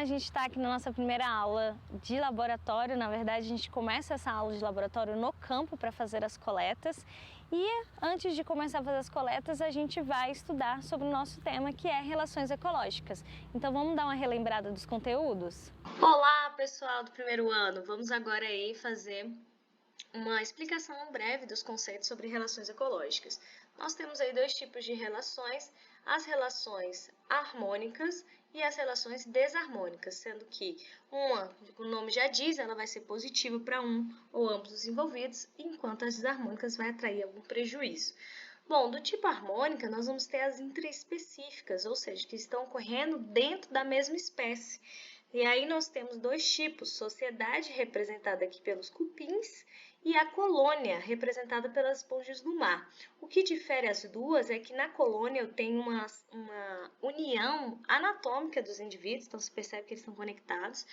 a gente está aqui na nossa primeira aula de laboratório. Na verdade, a gente começa essa aula de laboratório no campo para fazer as coletas. E antes de começar a fazer as coletas, a gente vai estudar sobre o nosso tema, que é relações ecológicas. Então vamos dar uma relembrada dos conteúdos? Olá, pessoal do primeiro ano! Vamos agora aí fazer uma explicação breve dos conceitos sobre relações ecológicas. Nós temos aí dois tipos de relações, as relações harmônicas e as relações desarmônicas, sendo que uma, o nome já diz, ela vai ser positiva para um ou ambos os envolvidos, enquanto as desarmônicas vai atrair algum prejuízo. Bom, do tipo harmônica, nós vamos ter as intraespecíficas, ou seja, que estão ocorrendo dentro da mesma espécie. E aí nós temos dois tipos, sociedade representada aqui pelos cupins e a colônia representada pelas esponjas do mar. O que difere as duas é que na colônia eu tenho uma união anatômica dos indivíduos, então você percebe que eles estão conectados.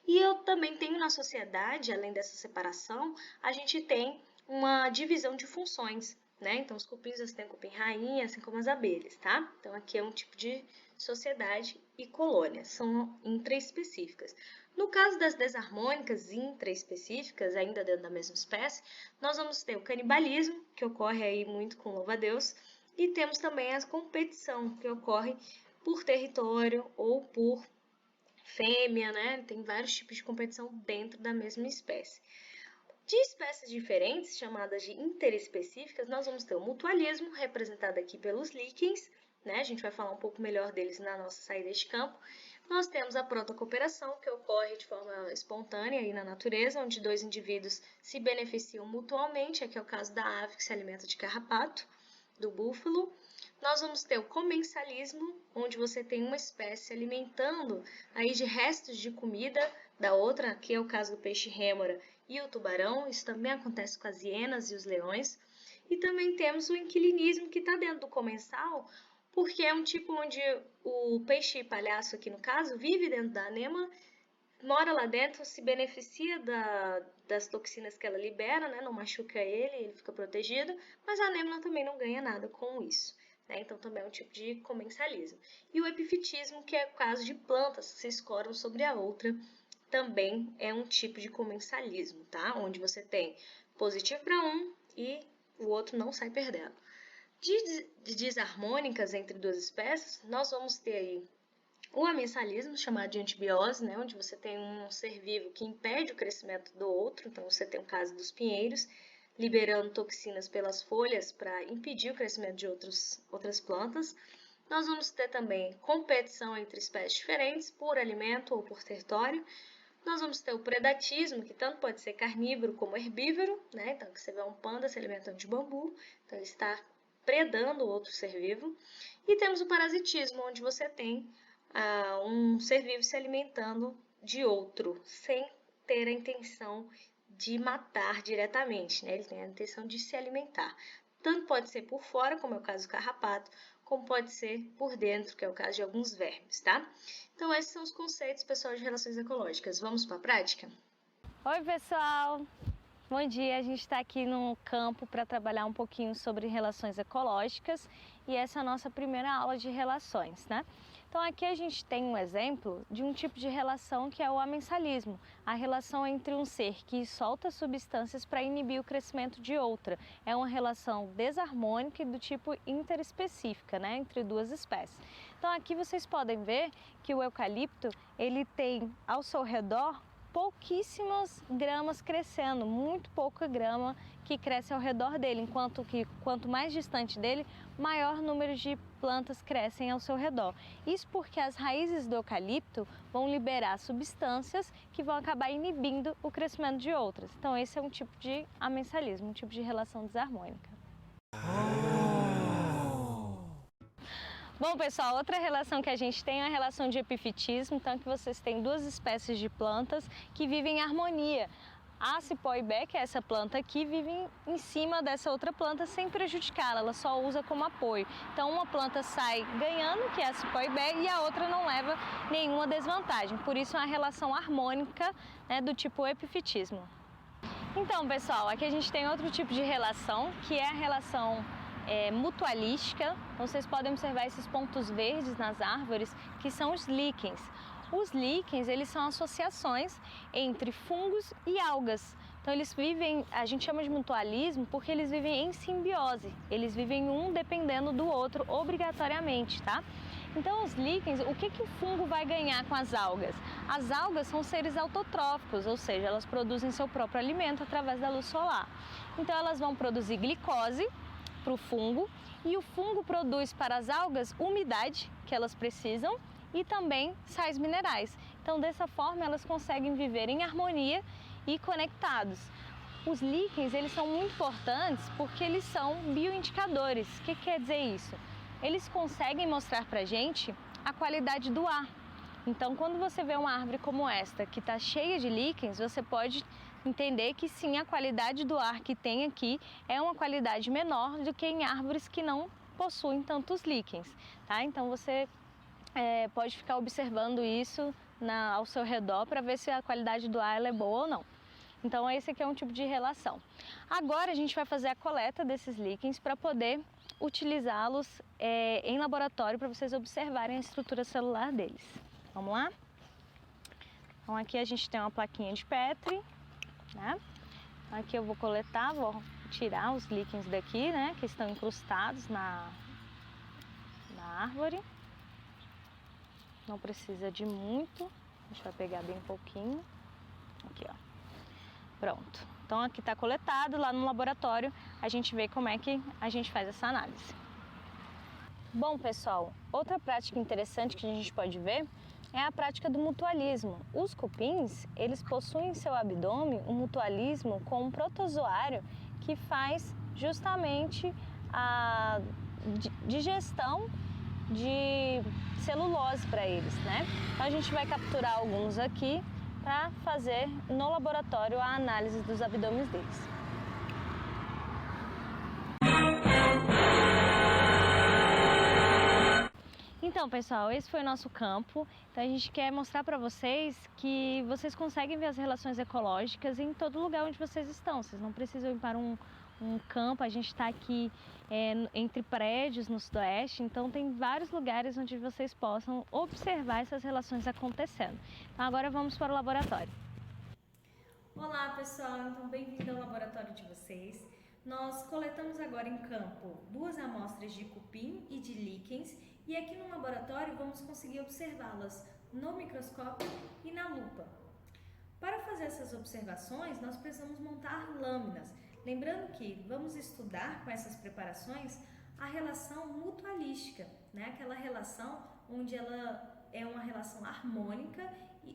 E eu também tenho na sociedade, além dessa separação, a gente tem uma divisão de funções, né? Então os cupins você tem cupim rainha, assim como as abelhas, tá? Então aqui é um tipo de sociedade e colônia, são intraespecíficas. No caso das desarmônicas intraespecíficas, ainda dentro da mesma espécie, nós vamos ter o canibalismo, que ocorre aí muito com louva-a-Deus, e temos também a competição, que ocorre por território ou por fêmea, né? Tem vários tipos de competição dentro da mesma espécie. De espécies diferentes, chamadas de interespecíficas, nós vamos ter o mutualismo, representado aqui pelos líquens, né? A gente vai falar um pouco melhor deles na nossa saída de campo. Nós temos a protocooperação, que ocorre de forma espontânea aí na natureza, onde dois indivíduos se beneficiam mutuamente, aqui é o caso da ave que se alimenta de carrapato, do búfalo. Nós vamos ter o comensalismo, onde você tem uma espécie se alimentando aí de restos de comida da outra, aqui é o caso do peixe rêmora e o tubarão, isso também acontece com as hienas e os leões. E também temos o inquilinismo, que está dentro do comensal, porque é um tipo onde o peixe palhaço, aqui no caso, vive dentro da anêmona, mora lá dentro, se beneficia das toxinas que ela libera, né? Não machuca ele fica protegido, mas a anêmona também não ganha nada com isso, né? Então também é um tipo de comensalismo. E o epifitismo, que é o caso de plantas que se escoram sobre a outra, também é um tipo de comensalismo, tá? Onde você tem positivo para um e o outro não sai perdendo. De desarmônicas entre duas espécies, nós vamos ter aí o amensalismo, chamado de antibiose, né, onde você tem um ser vivo que impede o crescimento do outro, então você tem o caso dos pinheiros, liberando toxinas pelas folhas para impedir o crescimento de outras plantas. Nós vamos ter também competição entre espécies diferentes, por alimento ou por território. Nós vamos ter o predatismo, que tanto pode ser carnívoro como herbívoro, né, então que você vê um panda se alimentando de bambu, então ele está predando outro ser vivo. E temos o parasitismo, onde você tem um ser vivo se alimentando de outro, sem ter a intenção de matar diretamente, né? Ele tem a intenção de se alimentar. Tanto pode ser por fora, como é o caso do carrapato, como pode ser por dentro, que é o caso de alguns vermes, tá? Então, esses são os conceitos, pessoal, de relações ecológicas. Vamos para a prática? Oi, pessoal! Bom dia, a gente está aqui no campo para trabalhar um pouquinho sobre relações ecológicas e essa é a nossa primeira aula de relações, né? Então aqui a gente tem um exemplo de um tipo de relação que é o amensalismo, a relação entre um ser que solta substâncias para inibir o crescimento de outra. É uma relação desarmônica e do tipo interespecífica, né, entre duas espécies. Então aqui vocês podem ver que o eucalipto, ele tem ao seu redor pouquíssimas gramas crescendo, muito pouca grama que cresce ao redor dele, enquanto que quanto mais distante dele, maior número de plantas crescem ao seu redor. Isso porque as raízes do eucalipto vão liberar substâncias que vão acabar inibindo o crescimento de outras. Então esse é um tipo de amensalismo, um tipo de relação desarmônica. Bom, pessoal, outra relação que a gente tem é a relação de epifitismo, então que vocês têm duas espécies de plantas que vivem em harmonia. A cipó-ibé, que é essa planta aqui, vive em cima dessa outra planta sem prejudicá-la, ela só usa como apoio. Então uma planta sai ganhando, que é a cipó-ibé, e a outra não leva nenhuma desvantagem. Por isso é uma relação harmônica, né, do tipo epifitismo. Então, pessoal, aqui a gente tem outro tipo de relação, que é a relação mutualística. Então vocês podem observar esses pontos verdes nas árvores, que são os líquens. Os líquens, eles são associações entre fungos e algas. Então eles vivem, a gente chama de mutualismo porque eles vivem em simbiose, eles vivem um dependendo do outro obrigatoriamente, tá? Então os líquens, o que o fungo vai ganhar com as algas? As algas são seres autotróficos, ou seja, elas produzem seu próprio alimento através da luz solar. Então elas vão produzir glicose para o fungo e o fungo produz para as algas umidade que elas precisam e também sais minerais. Então dessa forma elas conseguem viver em harmonia e conectados. Os líquens, eles são muito importantes porque eles são bioindicadores. O que quer dizer isso? Eles conseguem mostrar para a gente a qualidade do ar. Então, quando você vê uma árvore como esta, que está cheia de líquens, você pode entender que sim, a qualidade do ar que tem aqui é uma qualidade menor do que em árvores que não possuem tantos líquens, tá? Então, você pode ficar observando isso ao seu redor para ver se a qualidade do ar é boa ou não. Então, esse aqui é um tipo de relação. Agora, a gente vai fazer a coleta desses líquens para poder utilizá-los em laboratório para vocês observarem a estrutura celular deles. Vamos lá? Então, aqui a gente tem uma plaquinha de Petri, né? Aqui eu vou coletar, vou tirar os líquens daqui, né? Que estão incrustados na árvore. Não precisa de muito, a gente vai pegar bem pouquinho. Aqui, ó. Pronto. Então aqui está coletado, lá no laboratório a gente vê como é que a gente faz essa análise. Bom, pessoal, outra prática interessante que a gente pode ver é a prática do mutualismo. Os cupins, eles possuem em seu abdômen um mutualismo com um protozoário que faz justamente a digestão de celulose para eles, né? Então a gente vai capturar alguns aqui para fazer no laboratório a análise dos abdômenes deles. Então, pessoal, esse foi o nosso campo. Então a gente quer mostrar para vocês que vocês conseguem ver as relações ecológicas em todo lugar onde vocês estão. Vocês não precisam ir para um campo, a gente está aqui entre prédios no sudoeste, então tem vários lugares onde vocês possam observar essas relações acontecendo. Então agora vamos para o laboratório. Olá pessoal, então bem-vindo ao laboratório de vocês. Nós coletamos agora em campo 2 amostras de cupim e de líquens e aqui no laboratório vamos conseguir observá-las no microscópio e na lupa. Para fazer essas observações, nós precisamos montar lâminas. Lembrando que vamos estudar com essas preparações a relação mutualística, né? Aquela relação onde ela é uma relação harmônica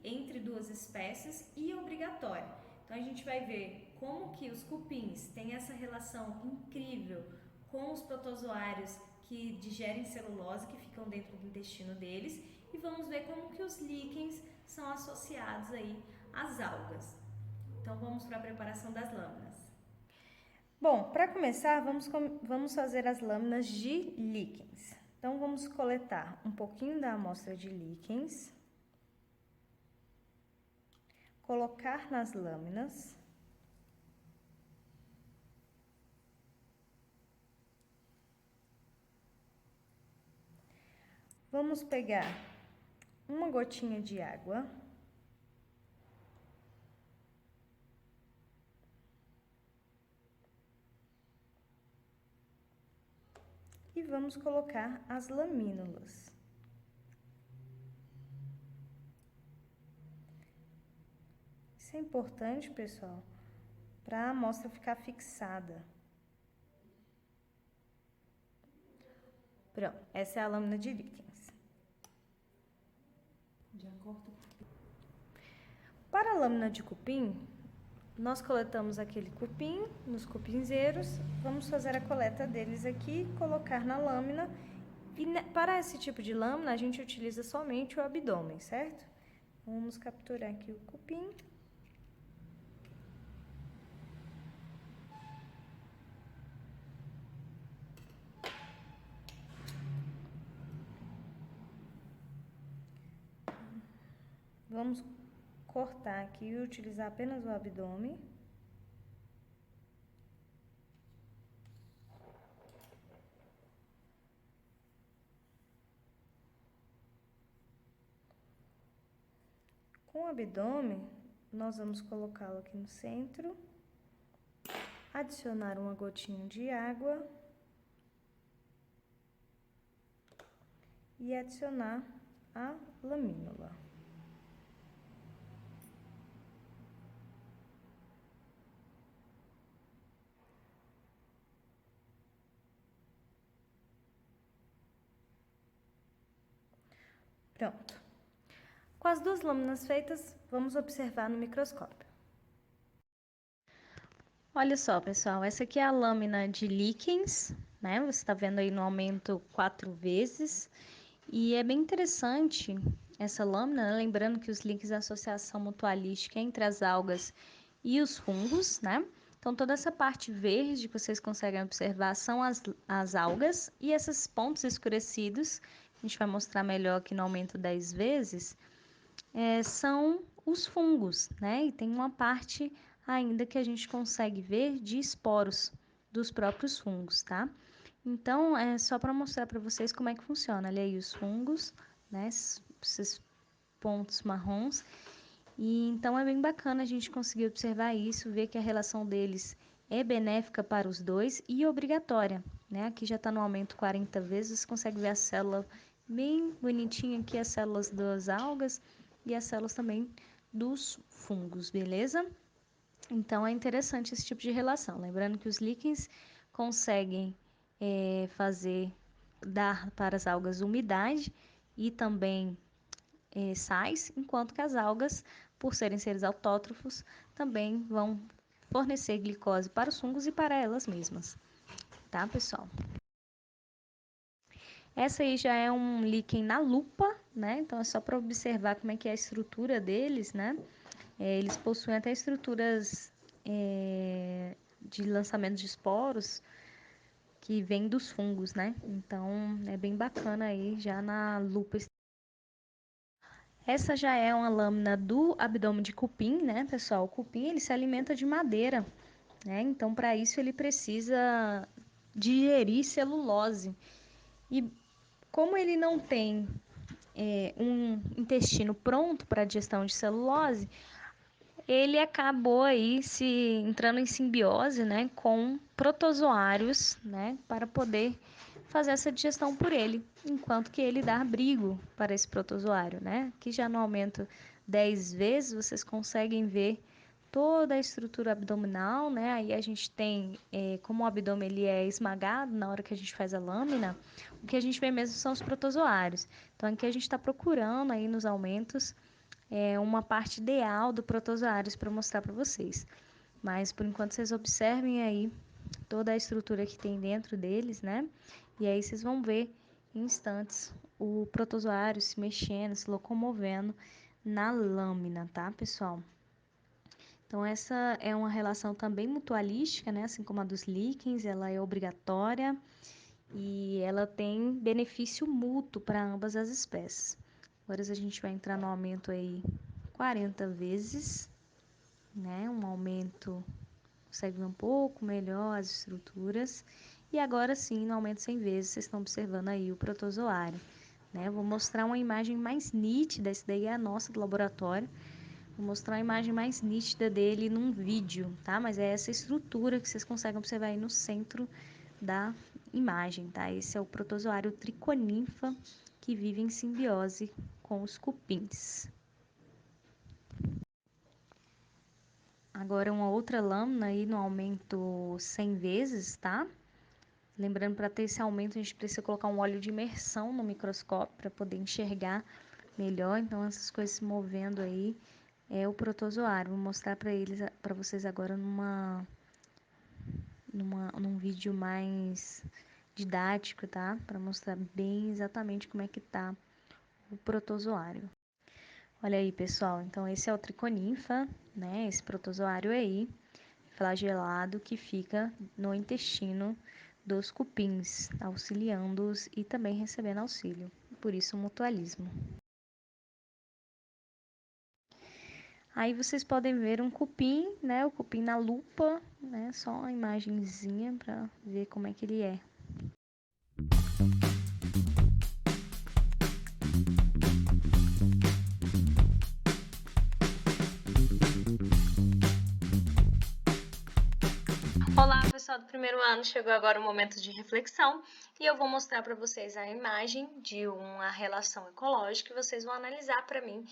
entre 2 espécies e obrigatória. Então a gente vai ver como que os cupins têm essa relação incrível com os protozoários que digerem celulose, que ficam dentro do intestino deles, e vamos ver como que os líquens são associados aí às algas. Então vamos para a preparação das lâminas. Bom, para começar, vamos fazer as lâminas de líquens. Então, vamos coletar um pouquinho da amostra de líquens, colocar nas lâminas, vamos pegar uma gotinha de água, e vamos colocar as lamínulas. Isso é importante, pessoal, para a amostra ficar fixada. Pronto, essa é a lâmina de líquens. Para a lâmina de cupim, nós coletamos aquele cupim nos cupinzeiros, vamos fazer a coleta deles aqui, colocar na lâmina. E para esse tipo de lâmina, a gente utiliza somente o abdômen, certo? Vamos capturar aqui o cupim. Vamos cortar aqui e utilizar apenas o abdômen. Com o abdômen, nós vamos colocá-lo aqui no centro, adicionar uma gotinha de água e adicionar a lamínula. Pronto. Com as duas lâminas feitas, vamos observar no microscópio. Olha só, pessoal, essa aqui é a lâmina de líquens, né? Você está vendo aí no aumento 4 vezes. E é bem interessante essa lâmina, né? Lembrando que os líquens é a associação mutualística entre as algas e os fungos, né? Então, toda essa parte verde que vocês conseguem observar são as algas, e esses pontos escurecidos, a gente vai mostrar melhor aqui no aumento 10 vezes, são os fungos, né? E tem uma parte ainda que a gente consegue ver de esporos dos próprios fungos, tá? Então, é só para mostrar para vocês como é que funciona. Olha aí os fungos, né? Esses pontos marrons. E então é bem bacana a gente conseguir observar isso, ver que a relação deles é benéfica para os dois e obrigatória, né? Aqui já está no aumento 40 vezes, você consegue ver a célula bem bonitinha aqui, as células das algas e as células também dos fungos, beleza? Então, é interessante esse tipo de relação. Lembrando que os líquens conseguem dar para as algas umidade e também sais, enquanto que as algas, por serem seres autótrofos, também vão fornecer glicose para os fungos e para elas mesmas. Tá, pessoal? Essa aí já é um líquen na lupa, né? Então, é só para observar como é que é a estrutura deles, né? Eles possuem até estruturas de lançamento de esporos que vêm dos fungos, né? Então, é bem bacana aí já na lupa. Essa já é uma lâmina do abdômen de cupim, né, pessoal? O cupim, ele se alimenta de madeira, né? Então, para isso, ele precisa digerir celulose. E como ele não tem um intestino pronto para a digestão de celulose, ele acabou aí se entrando em simbiose, né, com protozoários, né, para poder fazer essa digestão por ele, enquanto que ele dá abrigo para esse protozoário, né? Aqui já no aumento 10 vezes, vocês conseguem ver toda a estrutura abdominal, né? Aí a gente tem, como o abdômen ele é esmagado na hora que a gente faz a lâmina, o que a gente vê mesmo são os protozoários. Então aqui a gente está procurando aí nos aumentos uma parte ideal do protozoários para mostrar para vocês. Mas por enquanto vocês observem aí toda a estrutura que tem dentro deles, né? E aí vocês vão ver em instantes o protozoário se mexendo, se locomovendo na lâmina, tá, pessoal? Então essa é uma relação também mutualística, né? Assim como a dos líquens, ela é obrigatória e ela tem benefício mútuo para ambas as espécies. Agora a gente vai entrar no aumento aí 40 vezes, né? Um aumento, consegue ver um pouco melhor as estruturas. E agora sim, no aumento 100 vezes, vocês estão observando aí o protozoário, né? Eu vou mostrar uma imagem mais nítida, essa daí é a nossa do laboratório. Vou mostrar uma imagem mais nítida dele num vídeo, tá? Mas é essa estrutura que vocês conseguem observar aí no centro da imagem, tá? Esse é o protozoário triconinfa que vive em simbiose com os cupins. Agora uma outra lâmina aí no aumento 100 vezes, tá? Lembrando, para ter esse aumento, a gente precisa colocar um óleo de imersão no microscópio para poder enxergar melhor. Então, essas coisas se movendo aí é o protozoário. Vou mostrar para vocês agora num vídeo mais didático, tá? Para mostrar bem exatamente como é que tá o protozoário. Olha aí, pessoal. Então, esse é o triconinfa, né? Esse protozoário aí, flagelado, que fica no intestino dos cupins, auxiliando-os e também recebendo auxílio. Por isso, o mutualismo. Aí vocês podem ver um cupim, né? O cupim na lupa, né? Só uma imagenzinha para ver como é que ele é. Olá, pessoal do primeiro ano, chegou agora o momento de reflexão e eu vou mostrar para vocês a imagem de uma relação ecológica e vocês vão analisar para mim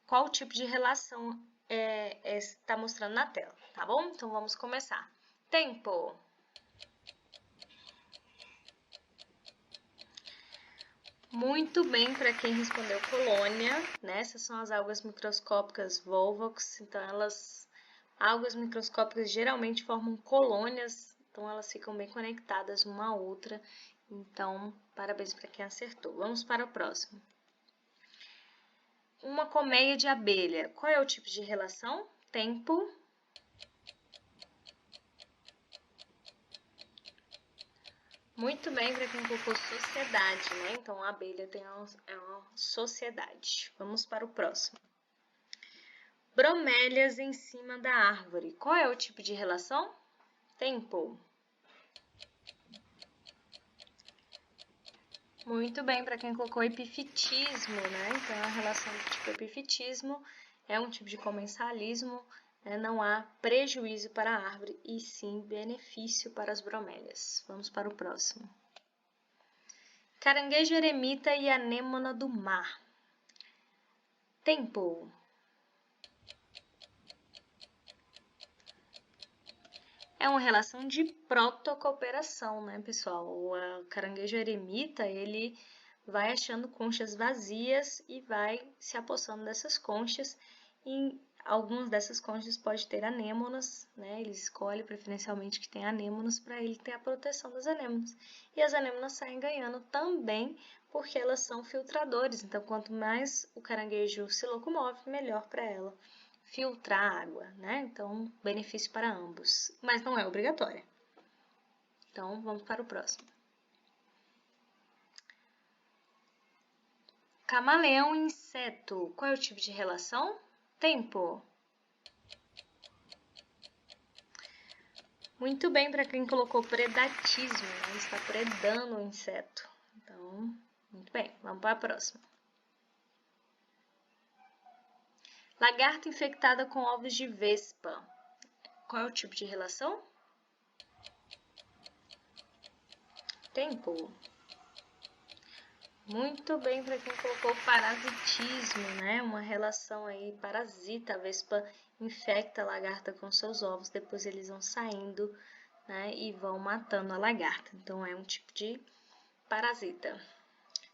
qual tipo de relação está mostrando na tela, tá bom? Então vamos começar. Tempo. Muito bem para quem respondeu colônia, né? Essas são as algas microscópicas Volvox, então algas microscópicas geralmente formam colônias, então elas ficam bem conectadas uma à outra. Então, parabéns para quem acertou. Vamos para o próximo. Uma colmeia de abelha. Qual é o tipo de relação? Tempo. Muito bem para quem colocou sociedade, né? Então, a abelha é uma sociedade. Vamos para o próximo. Bromélias em cima da árvore. Qual é o tipo de relação? Tempo. Muito bem para quem colocou epifitismo, né? Então, a relação do tipo epifitismo é um tipo de comensalismo, né? Não há prejuízo para a árvore e sim benefício para as bromélias. Vamos para o próximo. Caranguejo eremita e anêmona do mar. Tempo. É uma relação de protocooperação, né, pessoal? O caranguejo eremita, ele vai achando conchas vazias e vai se apossando dessas conchas. E algumas dessas conchas pode ter anêmonas, né? Ele escolhe preferencialmente que tem anêmonas para ele ter a proteção das anêmonas. E as anêmonas saem ganhando também porque elas são filtradores. Então, quanto mais o caranguejo se locomove, melhor para ela filtrar água, né? Então, benefício para ambos, mas não é obrigatória. Então, vamos para o próximo. Camaleão e inseto. Qual é o tipo de relação? Tempo. Muito bem para quem colocou predatismo, né? Está predando o inseto. Então, muito bem, vamos para a próxima. Lagarta infectada com ovos de vespa. Qual é o tipo de relação? Tempo. Muito bem para quem colocou parasitismo, né? Uma relação aí parasita. A vespa infecta a lagarta com seus ovos, depois eles vão saindo, né? E vão matando a lagarta. Então, é um tipo de parasita.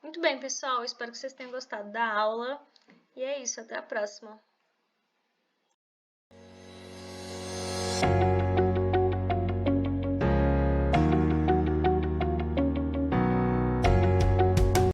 Muito bem, pessoal. Espero que vocês tenham gostado da aula. E é isso. Até a próxima.